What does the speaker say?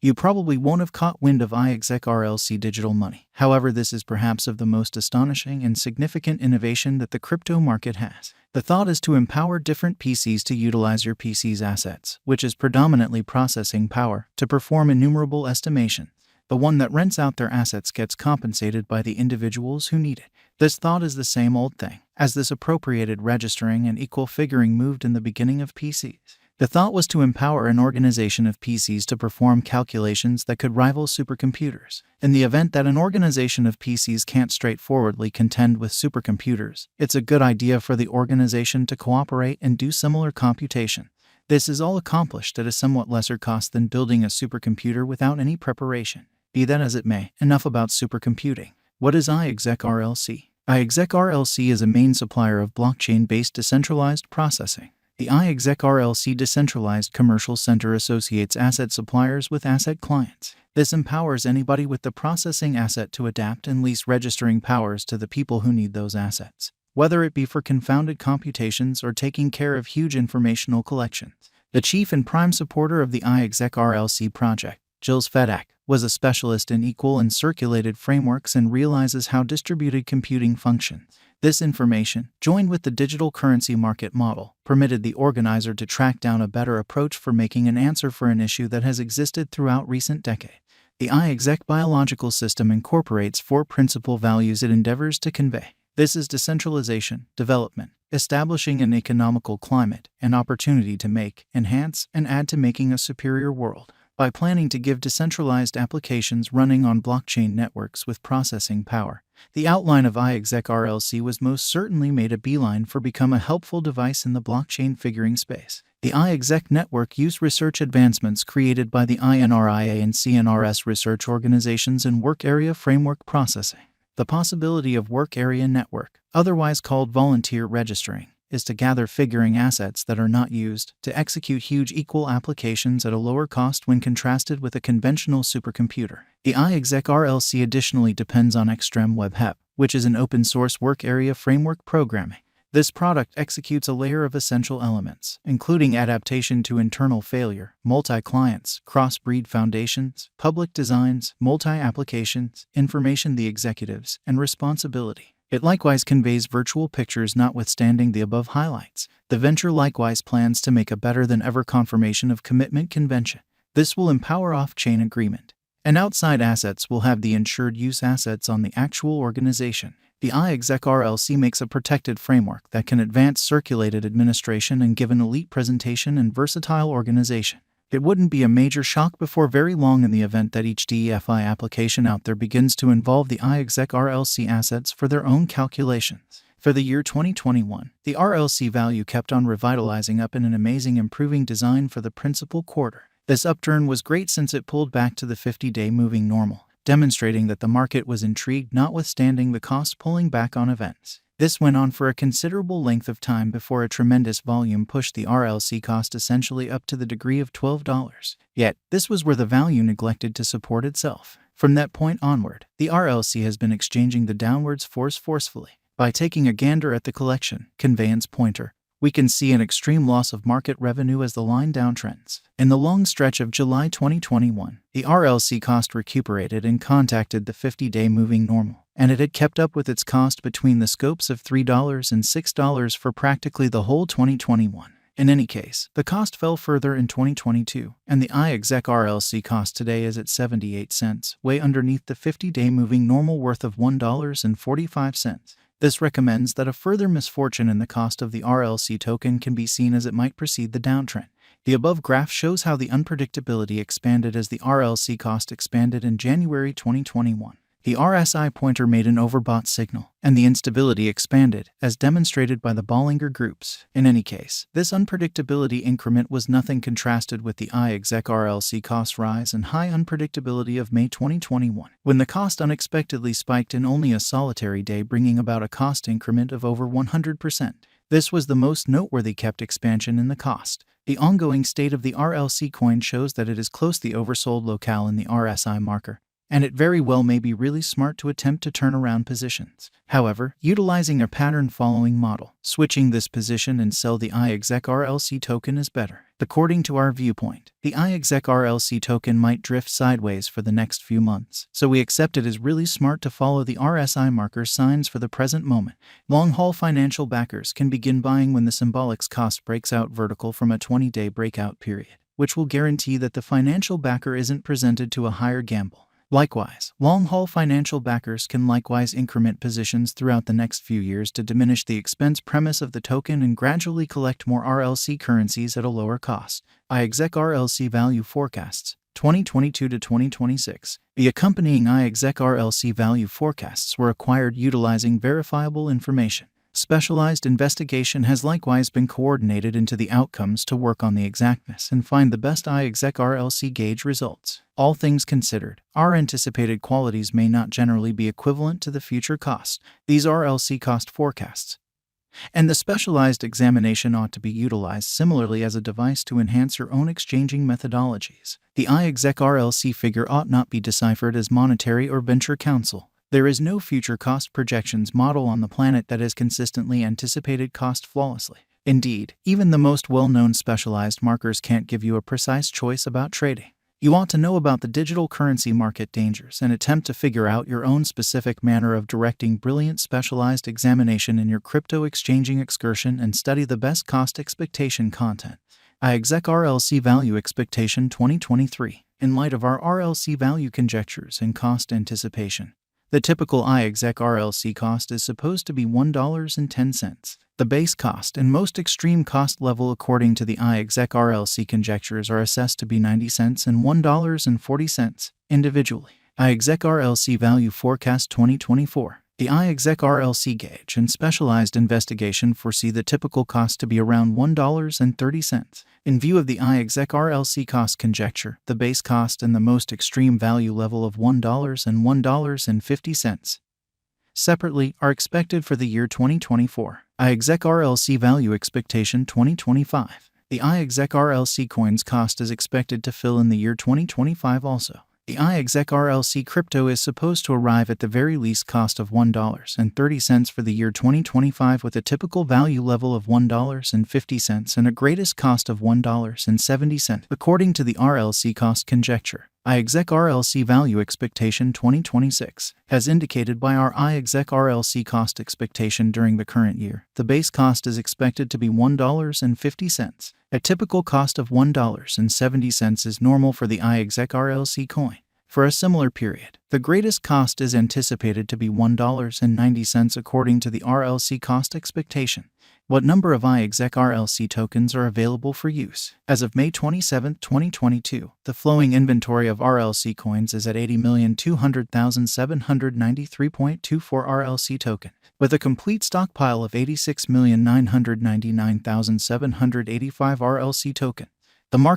You probably won't have caught wind of iexec RLC digital money. However, this is perhaps of the most astonishing and significant innovation that the crypto market has. The thought is to empower different PCs to utilize your PC's assets, which is predominantly processing power, to perform innumerable estimations. The one that rents out their assets gets compensated by the individuals who need it. This thought is the same old thing, as this appropriated registering and equal figuring moved in the beginning of PCs. The thought was to empower an organization of PCs to perform calculations that could rival supercomputers. In the event that an organization of PCs can't straightforwardly contend with supercomputers, it's a good idea for the organization to cooperate and do similar computation. This is all accomplished at a somewhat lesser cost than building a supercomputer without any preparation. Be that as it may, enough about supercomputing. What is iexec RLC? iexec RLC is a main supplier of blockchain-based decentralized processing. The iexec RLC Decentralized Commercial Center associates asset suppliers with asset clients. This empowers anybody with the processing asset to adapt and lease registering powers to the people who need those assets, whether it be for confounded computations or taking care of huge informational collections. The chief and prime supporter of the iexec RLC project, Gilles Fedak, was a specialist in equal and circulated frameworks and realizes how distributed computing functions. This information, joined with the digital currency market model, permitted the organizer to track down a better approach for making an answer for an issue that has existed throughout recent decades. The iexec biological system incorporates 4 principal values it endeavors to convey. This is decentralization, development, establishing an economical climate, and opportunity to make, enhance, and add to making a superior world. By planning to give decentralized applications running on blockchain networks with processing power, the outline of iexec RLC was most certainly made a beeline for become a helpful device in the blockchain figuring space. The iexec network used research advancements created by the INRIA and CNRS research organizations in work area framework processing. The possibility of work area network, otherwise called volunteer registering, is to gather figuring assets that are not used to execute huge equal applications at a lower cost when contrasted with a conventional supercomputer. The iexec RLC additionally depends on Xtreme WebHep, which is an open-source work area framework programming. This product executes a layer of essential elements, including adaptation to internal failure, multi-clients, cross-breed foundations, public designs, multi-applications, information the executives, and responsibility. It likewise conveys virtual pictures notwithstanding the above highlights. The venture likewise plans to make a better-than-ever confirmation of commitment convention. This will empower off-chain agreement, and outside assets will have the insured use assets on the actual organization. The iexec RLC makes a protected framework that can advance circulated administration and give an elite presentation and versatile organization. It wouldn't be a major shock before very long in the event that each DeFi application out there begins to involve the iexec RLC assets for their own calculations. For the year 2021, the RLC value kept on revitalizing up in an amazing improving design for the principal quarter. This upturn was great since it pulled back to the 50-day moving normal, demonstrating that the market was intrigued notwithstanding the cost pulling back on events. This went on for a considerable length of time before a tremendous volume pushed the RLC cost essentially up to the degree of $12. Yet, this was where the value neglected to support itself. From that point onward, the RLC has been exchanging the downwards force forcefully. By taking a gander at the collection conveyance pointer, we can see an extreme loss of market revenue as the line downtrends. In the long stretch of July 2021, the RLC cost recuperated and contacted the 50-day moving normal, and it had kept up with its cost between the scopes of $3 and $6 for practically the whole 2021. In any case, the cost fell further in 2022, and the iexec RLC cost today is at 78 cents, way underneath the 50-day moving normal worth of $1.45. This recommends that a further misfortune in the cost of the RLC token can be seen as it might precede the downtrend. The above graph shows how the unpredictability expanded as the RLC cost expanded in January 2021. The RSI pointer made an overbought signal, and the instability expanded, as demonstrated by the Bollinger Groups. In any case, this unpredictability increment was nothing contrasted with the iexec RLC cost rise and high unpredictability of May 2021, when the cost unexpectedly spiked in only a solitary day, bringing about a cost increment of over 100%. This was the most noteworthy kept expansion in the cost. The ongoing state of the RLC coin shows that it is closely oversold locale in the RSI marker, and it very well may be really smart to attempt to turn around positions. However, utilizing a pattern-following model, switching this position and sell the iexec RLC token is better. According to our viewpoint, the iexec RLC token might drift sideways for the next few months, so we accept it as really smart to follow the RSI marker signs for the present moment. Long-haul financial backers can begin buying when the symbolics cost breaks out vertical from a 20-day breakout period, which will guarantee that the financial backer isn't presented to a higher gamble. Likewise, long-haul financial backers can likewise increment positions throughout the next few years to diminish the expense premise of the token and gradually collect more RLC currencies at a lower cost. iexec RLC value forecasts 2022 to 2026. The accompanying iexec RLC value forecasts were acquired utilizing verifiable information. Specialized investigation has likewise been coordinated into the outcomes to work on the exactness and find the best iexec RLC gauge results. All things considered, our anticipated qualities may not generally be equivalent to the future cost. These RLC cost forecasts, and the specialized examination ought to be utilized similarly as a device to enhance your own exchanging methodologies. The iexec RLC figure ought not be deciphered as monetary or venture counsel. There is no future cost projections model on the planet that has consistently anticipated cost flawlessly. Indeed, even the most well-known specialized markers can't give you a precise choice about trading. You ought to know about the digital currency market dangers and attempt to figure out your own specific manner of directing brilliant specialized examination in your crypto exchanging excursion and study the best cost expectation content. iexec RLC value expectation 2023. In light of our RLC value conjectures and cost anticipation, the typical iexec RLC cost is supposed to be $1.10. The base cost and most extreme cost level according to the iexec RLC conjectures are assessed to be 90 cents and $1.40 individually. iexec RLC value forecast 2024. The iexec RLC gauge and specialized investigation foresee the typical cost to be around $1.30. In view of the iexec RLC cost conjecture, the base cost and the most extreme value level of $1 and $1.50 separately are expected for the year 2024. iexec RLC value expectation 2025. The iexec RLC coins cost is expected to fill in the year 2025 also. The iexec RLC crypto is supposed to arrive at the very least cost of $1.30 for the year 2025 with a typical value level of $1.50 and a greatest cost of $1.70 according to the RLC cost conjecture. iexec RLC value expectation 2026. As indicated by our iexec RLC cost expectation during the current year, the base cost is expected to be $1.50. A typical cost of $1.70 is normal for the iexec RLC coin. For a similar period, the greatest cost is anticipated to be $1.90 according to the RLC cost expectation. What number of iexec RLC tokens are available for use? As of May 27, 2022, the flowing inventory of RLC coins is at 80,200,793.24 RLC token, with a complete stockpile of 86,999,785 RLC token. The market